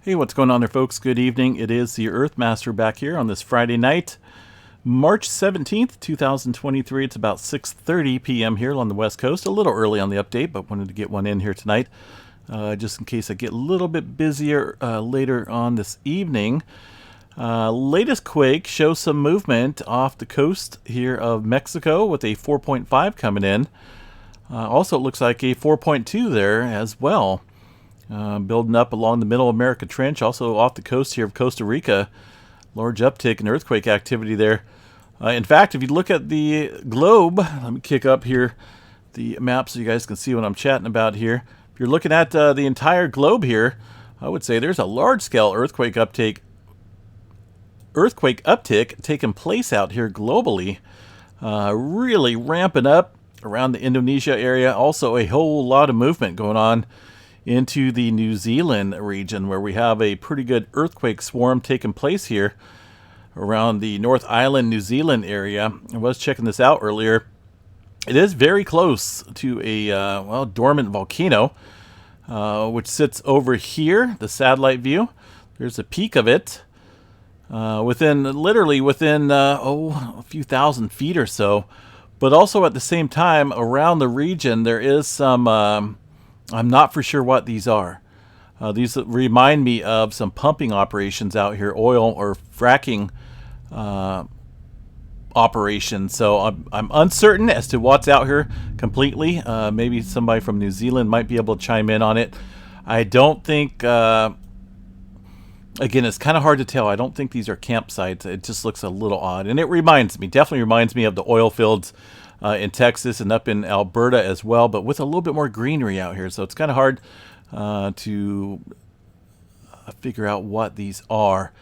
Hey, what's going on there, folks? Good evening. It is the Earthmaster back here on this Friday night, March 17th, 2023. It's about 6:30 p.m. here on the West Coast. A little early on the update, but wanted to get one in here tonight, just in case I get a little bit busier later on this evening. Latest quake shows some movement off the coast here of Mexico with a 4.5 coming in. Also, it looks like a 4.2 there as well. Building up along the Middle America Trench, also off the coast here of Costa Rica. Large uptick in earthquake activity there. In fact, if you look at the globe, let me kick up here the map so you guys can see what I'm chatting about here. If you're looking at the entire globe here, I would say there's a large-scale earthquake uptick taking place out here globally. Really ramping up around the Indonesia area. Also a whole lot of movement going on into the New Zealand region, where we have a pretty good earthquake swarm taking place here around the North Island, New Zealand area. I was checking this out earlier. It is very close to a dormant volcano, which sits over here, the satellite view. There's a peak of it literally within a few thousand feet or so. But also at the same time, around the region, there is some I'm not for sure what these are. These remind me of some pumping operations out here, oil or fracking operations. So I'm uncertain as to what's out here completely. Maybe somebody from New Zealand might be able to chime in on it. I don't think, again, it's kind of hard to tell. I don't think these are campsites. It just looks a little odd. And it definitely reminds me of the oil fields in Texas and up in Alberta as well, but with a little bit more greenery out here. So it's kind of hard to figure out what these are.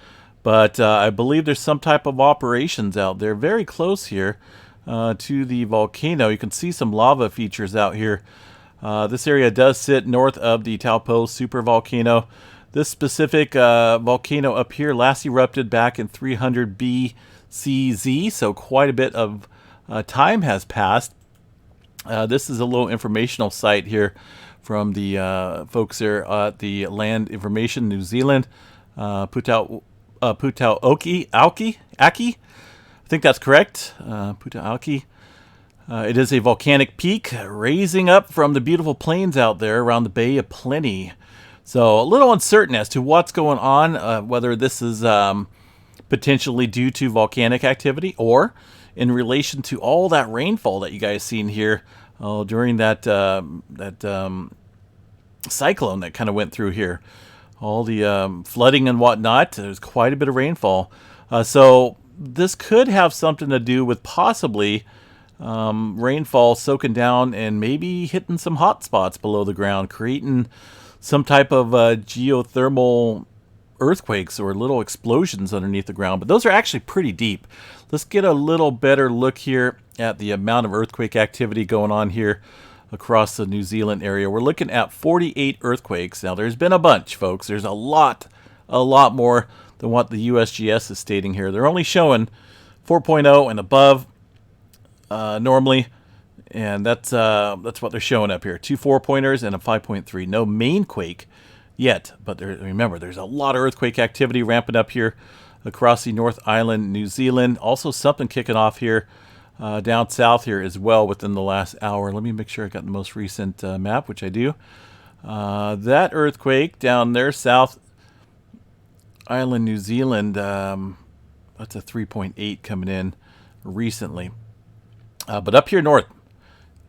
But I believe there's some type of operations out there very close here to the volcano. You can see some lava features out here. This area does sit north of the Taupo supervolcano. This specific volcano up here last erupted back in 300 BCZ, so quite a bit of time has passed. This is a little informational site here from the folks there at the Land Information New Zealand. Putauoki, Aki? I think that's correct. Putauoki. It is a volcanic peak raising up from the beautiful plains out there around the Bay of Plenty. So a little uncertain as to what's going on, whether this is potentially due to volcanic activity or in relation to all that rainfall that you guys seen here during that cyclone that kind of went through here. All the flooding and whatnot. There's quite a bit of rainfall. So this could have something to do with possibly rainfall soaking down and maybe hitting some hot spots below the ground, creating some type of geothermal earthquakes or little explosions underneath the ground. But those are actually pretty deep. Let's get a little better look here at the amount of earthquake activity going on here across the New Zealand area. We're looking at 48 earthquakes. Now, there's been a bunch, folks. There's a lot more than what the USGS is stating here. They're only showing 4.0 and above normally, and that's what they're showing up here. 2 4-pointers and a 5.3. No main quake yet, but remember, there's a lot of earthquake activity ramping up here across the North Island, New Zealand. Also something kicking off here down south here as well within the last hour. Let me make sure I got the most recent map, which I do. That earthquake down there, South Island, New Zealand, that's a 3.8 coming in recently. But up here north,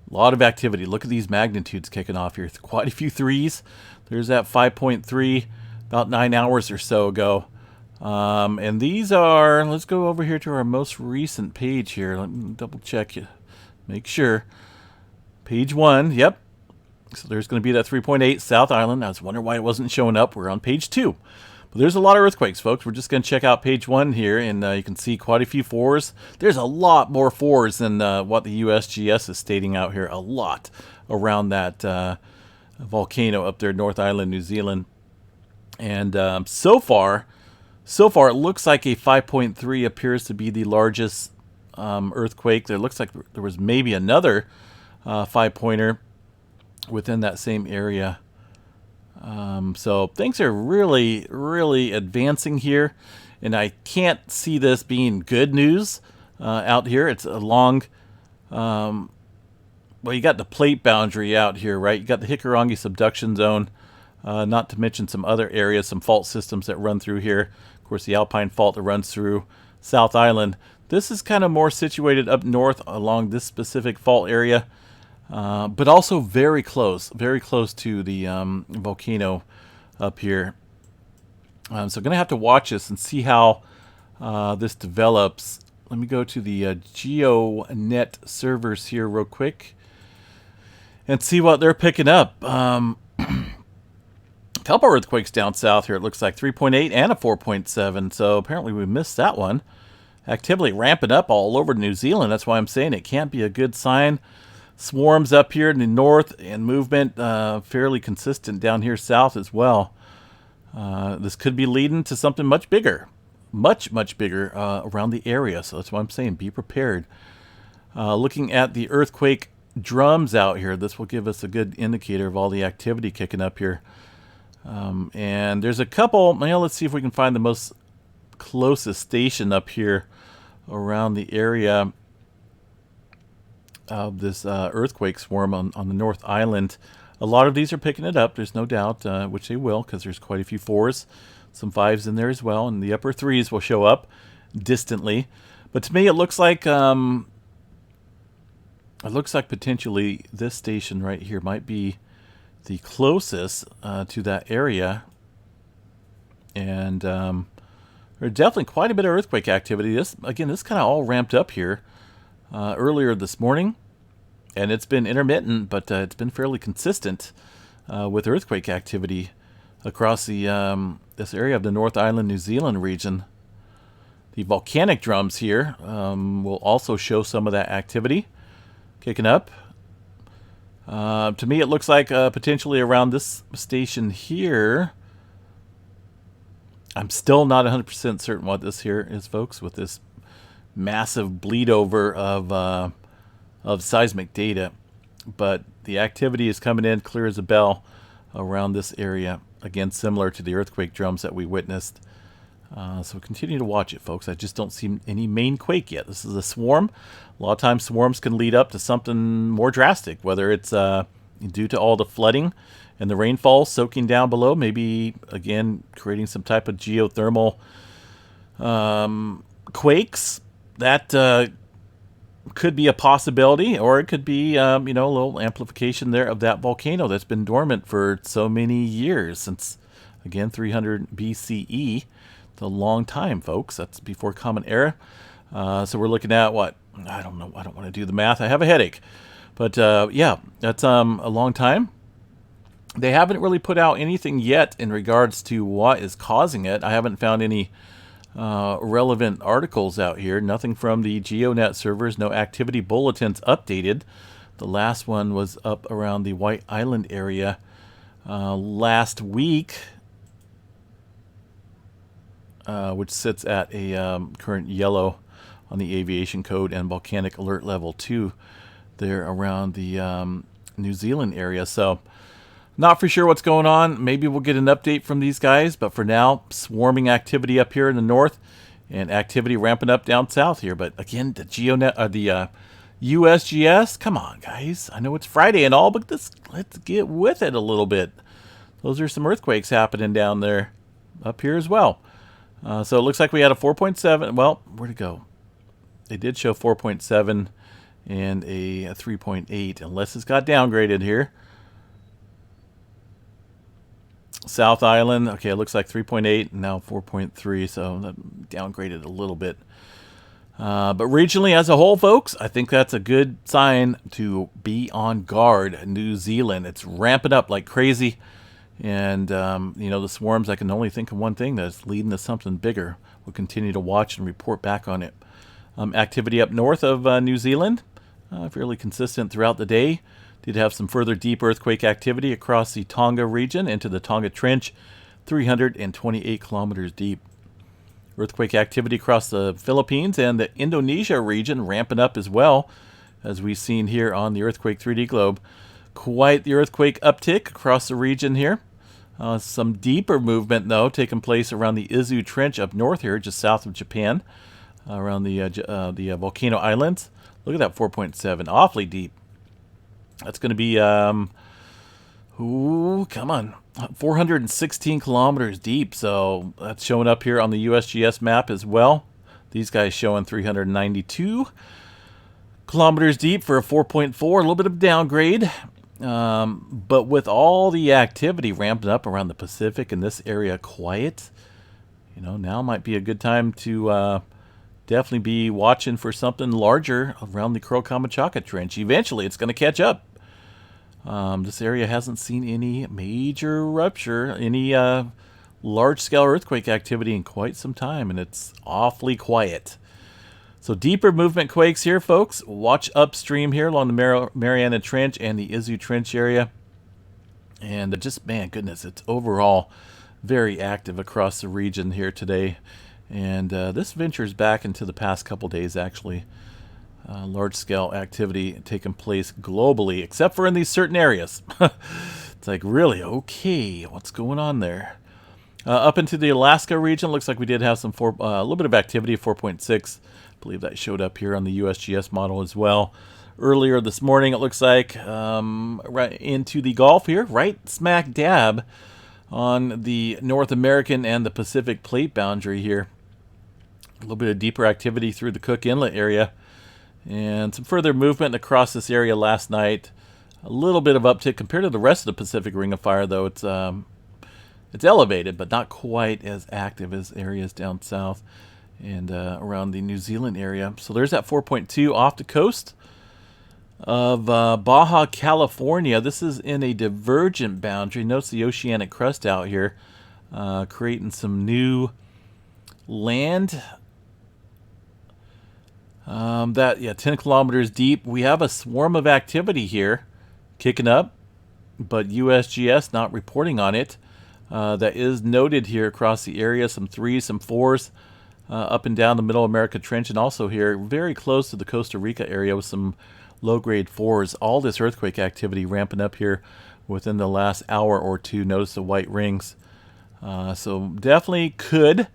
a lot of activity. Look at these magnitudes kicking off here. Quite a few threes. There's that 5.3 about 9 hours or so ago. And these are, let's go over here to our most recent page here. Let me double check you. Make sure. Page 1, yep. So there's going to be that 3.8 South Island. I was wondering why it wasn't showing up. We're on page 2. But there's a lot of earthquakes, folks. We're just going to check out page 1 here, and you can see quite a few 4s. There's a lot more 4s than what the USGS is stating out here. A lot around that volcano up there, North Island, New Zealand. And so far, it looks like a 5.3 appears to be the largest earthquake. There looks like there was maybe another 5-pointer within that same area. So things are really, really advancing here, and I can't see this being good news out here. It's along, well, you got the plate boundary out here, right? You got the Hikurangi subduction zone, not to mention some other areas, some fault systems that run through here. Of course, the Alpine Fault that runs through South Island. This is kind of more situated up north along this specific fault area. But also very close to the volcano up here. So going to have to watch this and see how this develops. Let me go to the Geonet servers here real quick and see what they're picking up. A couple earthquakes down south here. It looks like 3.8 and a 4.7. So apparently we missed that one. Activity ramping up all over New Zealand. That's why I'm saying it can't be a good sign. Swarms up here in the north and movement fairly consistent down here south as well. This could be leading to something much bigger, much bigger around the area. So that's why I'm saying be prepared. Looking at the earthquake drums out here, this will give us a good indicator of all the activity kicking up here. And there's a couple, let's see if we can find the most closest station up here around the area of this earthquake swarm on the North Island. A lot of these are picking it up, there's no doubt, which they will, because there's quite a few 4s, some 5s in there as well, and the upper 3s will show up distantly. But to me, it looks like potentially this station right here might be the closest to that area, and there's definitely quite a bit of earthquake activity. This kind of all ramped up here earlier this morning, and it's been intermittent, but it's been fairly consistent with earthquake activity across the this area of the North Island, New Zealand region. The volcanic drums here will also show some of that activity kicking up. To me, it looks like potentially around this station here. I'm still not 100% certain what this here is, folks, with this massive bleed over of seismic data. But the activity is coming in clear as a bell around this area. Again, similar to the earthquake drums that we witnessed. So continue to watch it, folks. I just don't see any main quake yet. This is a swarm. A lot of times swarms can lead up to something more drastic, whether it's due to all the flooding and the rainfall soaking down below, maybe, again, creating some type of geothermal quakes. That could be a possibility, or it could be, a little amplification there of that volcano that's been dormant for so many years, since, again, 300 BCE. It's a long time, folks. That's before Common Era. So we're looking at what? I don't know. I don't want to do the math. I have a headache. But, yeah, that's a long time. They haven't really put out anything yet in regards to what is causing it. I haven't found any relevant articles out here. Nothing from the Geonet servers. No activity bulletins updated. The last one was up around the White Island area last week, which sits at a current yellow on the aviation code and volcanic alert level 2 there around the New Zealand area. So not for sure what's going on. Maybe we'll get an update from these guys, but for now, swarming activity up here in the north and activity ramping up down south here. But again, the Geonet, the USGS, come on, guys. I know it's Friday and all, but let's get with it a little bit. Those are some earthquakes happening down there up here as well. So it looks like we had a 4.7. Well, where'd it go? They did show 4.7 and a 3.8, unless it's got downgraded here. South Island, okay, it looks like 3.8 and now 4.3, so that downgraded a little bit. But regionally as a whole, folks, I think that's a good sign to be on guard. New Zealand, it's ramping up like crazy. And, the swarms, I can only think of one thing that's leading to something bigger. We'll continue to watch and report back on it. Activity up north of New Zealand, fairly consistent throughout the day. Did have some further deep earthquake activity across the Tonga region into the Tonga Trench, 328 kilometers deep. Earthquake activity across the Philippines and the Indonesia region ramping up as well, as we've seen here on the Earthquake 3D globe. Quite the earthquake uptick across the region here. Some deeper movement, though, taking place around the Izu Trench up north here, just south of Japan, around the Volcano Islands. Look at that 4.7, awfully deep. That's going to be, ooh, come on, 416 kilometers deep. So that's showing up here on the USGS map as well. These guys showing 392 kilometers deep for a 4.4, a little bit of downgrade. But with all the activity ramping up around the Pacific and this area quiet, now might be a good time to definitely be watching for something larger around the Crowe-Kamchatka Trench. Eventually, it's going to catch up. This area hasn't seen any major rupture, any large-scale earthquake activity in quite some time, and it's awfully quiet. So deeper movement quakes here, folks. Watch upstream here along the Mariana Trench and the Izu Trench area. And just, man, goodness, it's overall very active across the region here today. And this ventures back into the past couple days, actually. Large-scale activity taking place globally, except for in these certain areas. It's like, really? Okay, what's going on there? Up into the Alaska region, looks like we did have some a little bit of activity, 4.6. I believe that showed up here on the USGS model as well. Earlier this morning, it looks like, right into the Gulf here, right smack dab on the North American and the Pacific plate boundary here. A little bit of deeper activity through the Cook Inlet area. And some further movement across this area last night. A little bit of uptick compared to the rest of the Pacific Ring of Fire, though. It's elevated, but not quite as active as areas down south and around the New Zealand area. So there's that 4.2 off the coast of Baja California. This is in a divergent boundary. Notice the oceanic crust out here, creating some new land. 10 kilometers deep. We have a swarm of activity here kicking up, but USGS not reporting on it. That is noted here across the area, some 3s, some 4s, up and down the Middle America Trench, and also here very close to the Costa Rica area with some low-grade 4s. All this earthquake activity ramping up here within the last hour or two. Notice the white rings. So definitely could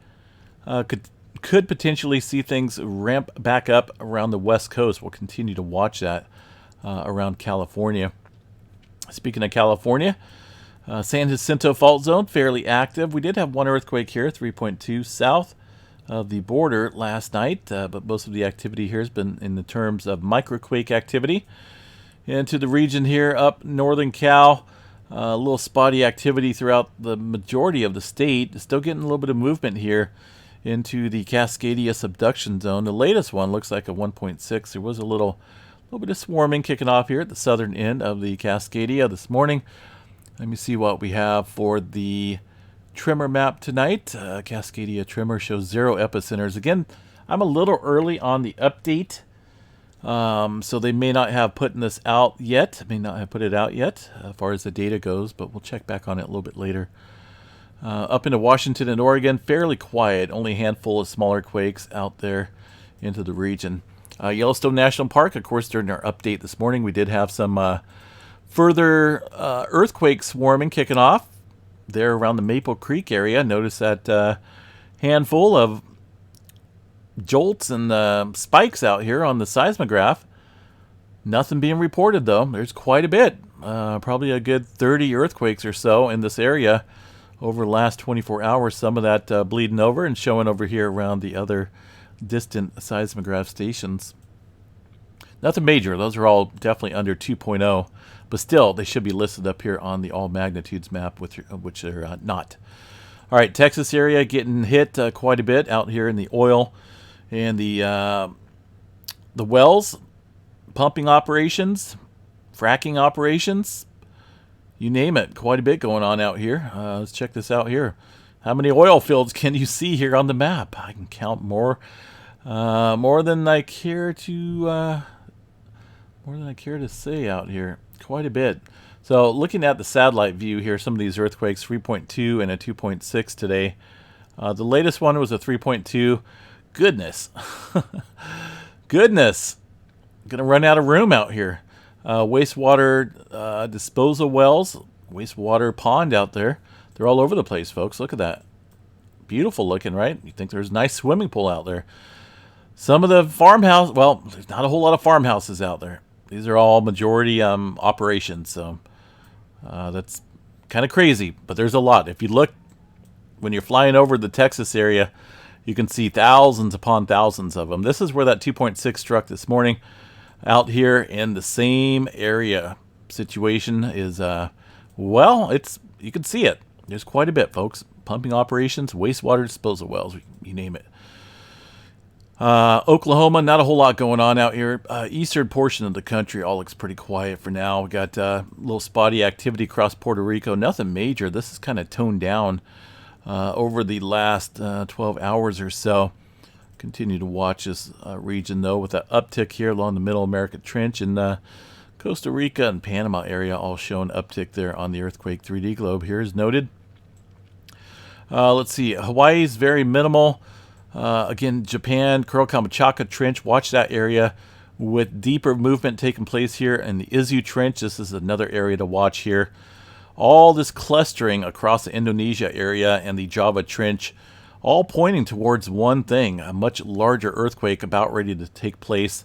potentially see things ramp back up around the West Coast. We'll continue to watch that around California. Speaking of California, San Jacinto Fault Zone, fairly active. We did have one earthquake here, 3.2 south of the border last night, but most of the activity here has been in the terms of microquake activity. Into the region here up northern Cal, a little spotty activity throughout the majority of the state. Still getting a little bit of movement here into the Cascadia subduction zone. The latest one looks like a 1.6. There was a little bit of swarming kicking off here at the southern end of the Cascadia this morning. Let me see what we have for the tremor map tonight. Cascadia tremor shows 0 epicenters. Again, I'm a little early on the update, so they may not have put this out yet. May not have put it out yet as far as the data goes, but we'll check back on it a little bit later. Up into Washington and Oregon, fairly quiet. Only a handful of smaller quakes out there into the region. Yellowstone National Park, of course, during our update this morning, we did have some further earthquake swarming kicking off there around the Maple Creek area. Notice that handful of jolts and spikes out here on the seismograph. Nothing being reported, though. There's quite a bit. Probably a good 30 earthquakes or so in this area over the last 24 hours. Some of that bleeding over and showing over here around the other distant seismograph stations. Nothing major. Those are all definitely under 2.0. But still, they should be listed up here on the all magnitudes map, which they're not. All right, Texas area getting hit quite a bit out here in the oil and the wells, pumping operations, fracking operations, you name it. Quite a bit going on out here. Let's check this out here. How many oil fields can you see here on the map? I can count more than I care to say out here. Quite a bit. So looking at the satellite view here, some of these earthquakes, 3.2 and a 2.6 today. The latest one was a 3.2. Goodness. Goodness. Gonna run out of room out here. Wastewater disposal wells, wastewater pond out there. They're all over the place, folks. Look at that. Beautiful looking, right? You think there's a nice swimming pool out there. Some of the farmhouse, well, there's not a whole lot of farmhouses out there. These are all majority operations, so that's kind of crazy. But there's a lot. If you look, when you're flying over the Texas area, you can see thousands upon thousands of them. This is where that 2.6 struck this morning. Out here in the same area, situation is, well, you can see it. There's quite a bit, folks. Pumping operations, wastewater disposal wells, you name it. Oklahoma, not a whole lot going on out here. Eastern portion of the country all looks pretty quiet for now. We got a little spotty activity across Puerto Rico. Nothing major. This is kind of toned down over the last 12 hours or so. Continue to watch this region, though, with that uptick here along the Middle American Trench. And Costa Rica and Panama area all showing uptick there on the earthquake 3D globe here is noted. Let's see. Hawaii's very minimal. Again, Japan, Kuril-Kamchatka Trench. Watch that area with deeper movement taking place here. And the Izu Trench, this is another area to watch here. All this clustering across the Indonesia area and the Java Trench, all pointing towards one thing, a much larger earthquake about ready to take place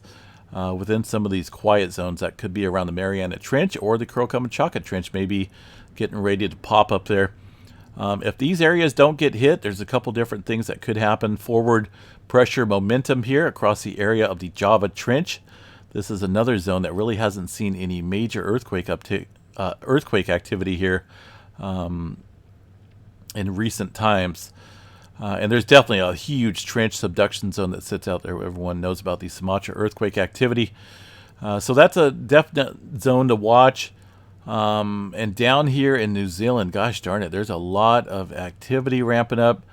within some of these quiet zones. That could be around the Mariana Trench, or the Kuril-Kamchatka Trench maybe getting ready to pop up there. If these areas don't get hit, there's a couple different things that could happen. Forward pressure momentum here across the area of the Java Trench. This is another zone that really hasn't seen any major earthquake activity here in recent times. And there's definitely a huge trench subduction zone that sits out there. Everyone knows about the Sumatra earthquake activity. So that's a definite zone to watch. And down here in New Zealand, gosh darn it, there's a lot of activity ramping up.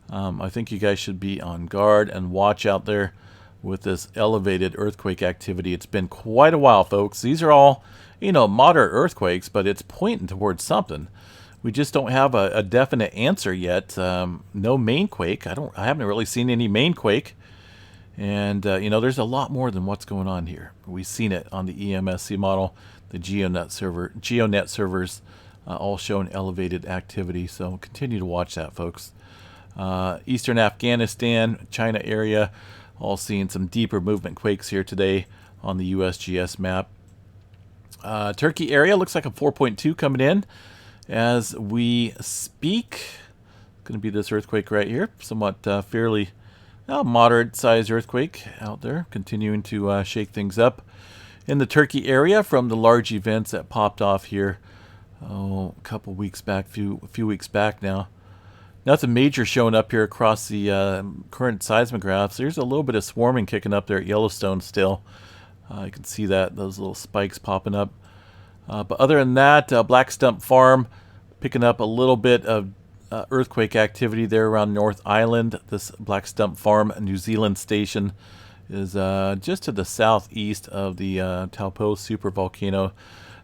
I think you guys should be on guard and watch out there with this elevated earthquake activity. It's been quite a while, folks. These are all, moderate earthquakes, but it's pointing towards something. We just don't have a definite answer yet. No main quake. I haven't really seen any main quake. And, there's a lot more than what's going on here. We've seen it on the EMSC model. The Geonet servers all showing elevated activity. So continue to watch that, folks. Eastern Afghanistan, China area, all seeing some deeper movement quakes here today on the USGS map. Turkey area looks like a 4.2 coming in as we speak. Going to be this earthquake right here. Somewhat fairly moderate sized earthquake out there, continuing to shake things up in the Turkey area from the large events that popped off here a couple weeks back, few weeks back now. Nothing major showing up here across the current seismographs. There's a little bit of swarming kicking up there at Yellowstone still. You can see that, those little spikes popping up. But other than that, Black Stump Farm picking up a little bit of earthquake activity there around North Island. This Black Stump Farm New Zealand station is just to the southeast of the Taupo super volcano.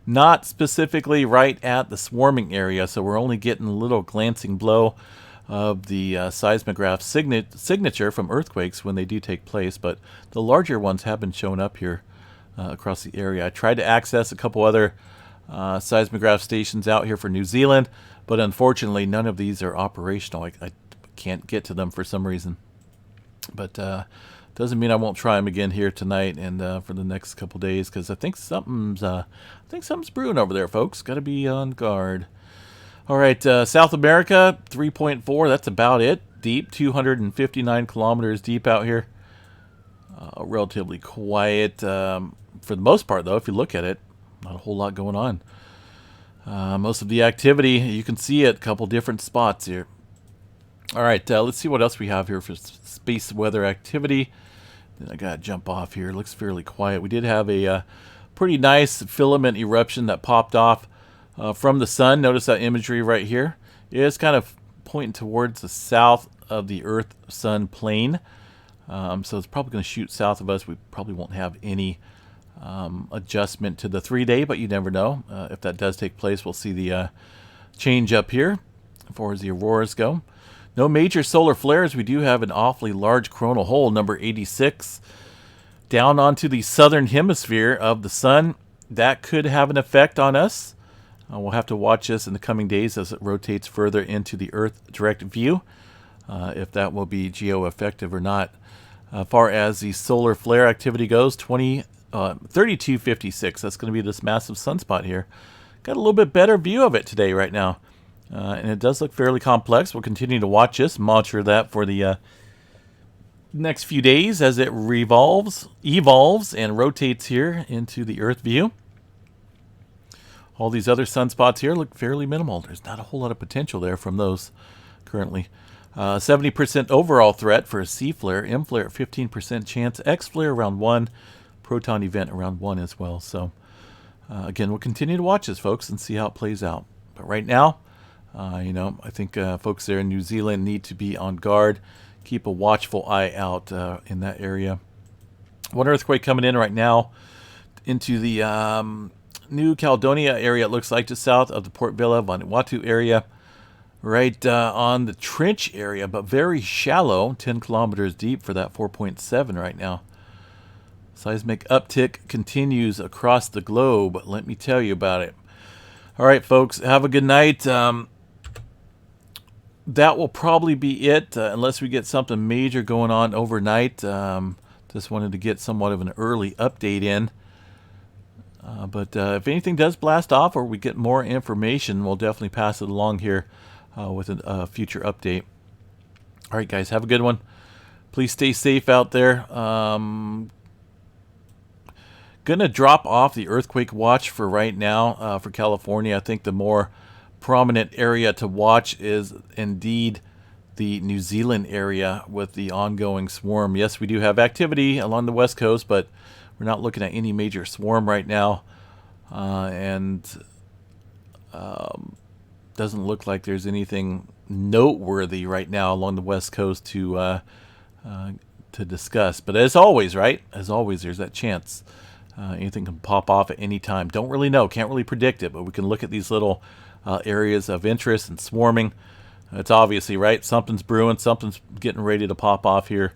Not specifically right at the swarming area, so we're only getting a little glancing blow of the seismograph signature from earthquakes when they do take place, but the larger ones have been showing up here across the area. I tried to access a couple other seismograph stations out here for New Zealand, but unfortunately none of these are operational. I can't get to them for some reason. But doesn't mean I won't try them again here tonight and for the next couple days, because I think something's brewing over there, folks. Got to be on guard. All right, South America 3.4. That's about it. Deep, 259 kilometers deep out here. Relatively quiet for the most part, though. If you look at it, not a whole lot going on. Most of the activity, you can see it, a couple different spots here. All right, let's see what else we have here for space weather activity. Then I got to jump off here. It looks fairly quiet. We did have a pretty nice filament eruption that popped off from the sun. Notice that imagery right here. It's kind of pointing towards the south of the Earth-Sun plane. So it's probably going to shoot south of us. We probably won't have any adjustment to the 3-day, but you never know. If that does take place, we'll see the change up here as far as the auroras go. No major solar flares. We do have an awfully large coronal hole, number 86, down onto the southern hemisphere of the sun. That could have an effect on us. We'll have to watch this in the coming days as it rotates further into the Earth direct view, if that will be geo-effective or not. As far as the solar flare activity goes, 3256. That's going to be this massive sunspot here. Got a little bit better view of it today right now. And it does look fairly complex. We'll continue to watch this, monitor that for the next few days as it evolves and rotates here into the Earth view. All these other sunspots here look fairly minimal. There's not a whole lot of potential there from those currently. 70% overall threat for a C flare, M flare at 15% chance, X flare around 1, proton event around 1 as well. So again, we'll continue to watch this, folks, and see how it plays out. But right now, I think folks there in New Zealand need to be on guard. Keep a watchful eye out in that area. One earthquake coming in right now into the New Caledonia area, it looks like, just south of the Port Vila, Vanuatu area. Right on the trench area, but very shallow, 10 kilometers deep for that 4.7 right now. Seismic uptick continues across the globe. Let me tell you about it. All right, folks, have a good night. That will probably be it, unless we get something major going on overnight. Just wanted to get somewhat of an early update in. But if anything does blast off or we get more information, we'll definitely pass it along here with a future update. All right, guys, have a good one. Please stay safe out there. Gonna drop off the earthquake watch for right now for California. I think the more prominent area to watch is indeed the New Zealand area with the ongoing swarm. Yes, we do have activity along the west coast, but we're not looking at any major swarm right now, and doesn't look like there's anything noteworthy right now along the west coast to discuss. But as always, right? As always, there's that chance. Anything can pop off at any time. Don't really know, can't really predict it, but we can look at these little areas of interest and swarming. It's obviously, right? Something's brewing, something's getting ready to pop off here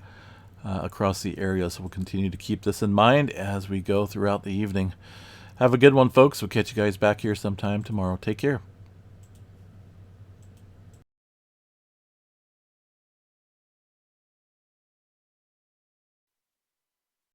across the area. So we'll continue to keep this in mind as we go throughout the evening. Have a good one, folks. We'll catch you guys back here sometime tomorrow. Take care.